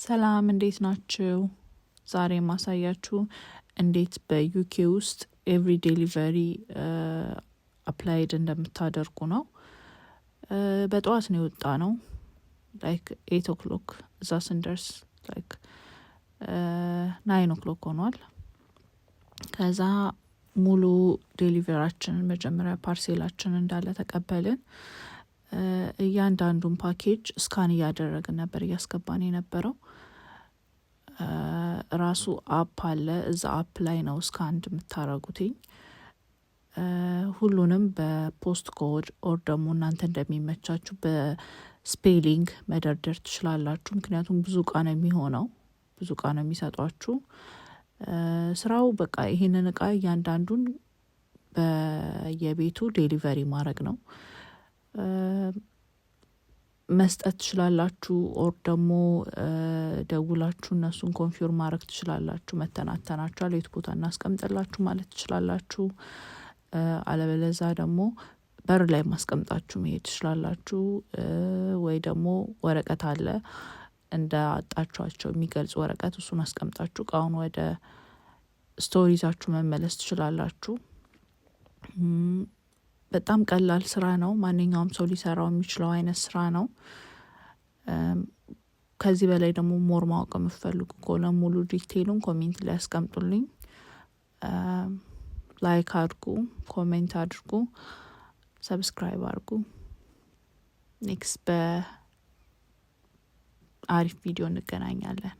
ሰላም እንዴት ናችሁ? ዛሬ ማሳያችሁ እንዴት በዩኬ ውስጥ ኤቭሪ ዴሊቨሪ አፕላይድ እንደምታደርጉ ነው። በጠዋት ነው የወጣ ነው ላይክ 8 o'clock እዛ ስንደርስ ላይክ 9 o'clock ሆኗል። ከዛ ሙሉ ዴሊቨራችንን መጀመሪያ ፓርሴላችን እንዳለ ተቀበልን። እያንዳንዱን ፓኬጅ ስካን እያደረግን ነበር እያስገባን የነበረው። ራሱ አፕ አለ፣ እዛ አፕ ላይ ነው ስካን የምታረጉትኝ። ሁሉንም በፖስት ኮድ ኦር ደግሞ እናንተ እንደሚመቻችሁ በስፔሊንግ መደርደር ትችላላችሁ። ምክንያቱም ብዙ እቃ ነው የሚሆነው፣ ብዙ እቃ ነው የሚሰጧችሁ። ስራው በቃ ይሄንን እቃ እያንዳንዱን በየቤቱ ዴሊቨሪ ማድረግ ነው። መስጠት ትችላላችሁ ኦር ደግሞ ደውላችሁ እነሱን ኮንፊርም ማድረግ ትችላላችሁ። መተናተናችኋል የት ቦታ እናስቀምጥላችሁ ማለት ትችላላችሁ። አለበለዛ ደግሞ በር ላይ ማስቀምጣችሁ መሄድ ትችላላችሁ። ወይ ደግሞ ወረቀት አለ እንደ አጣችኋቸው የሚገልጽ ወረቀት፣ እሱን አስቀምጣችሁ እቃውን ወደ ስቶር ይዛችሁ መመለስ ትችላላችሁ። በጣም ቀላል ስራ ነው። ማንኛውም ሰው ሊሰራው የሚችለው አይነት ስራ ነው። ከዚህ በላይ ደግሞ ሞር ማወቅ የምትፈልጉ ከሆነ ሙሉ ዲቴይሉን ኮሜንት ላይ አስቀምጡልኝ። ላይክ አድርጉ፣ ኮሜንት አድርጉ፣ ሰብስክራይብ አድርጉ። ኔክስት በአሪፍ ቪዲዮ እንገናኛለን።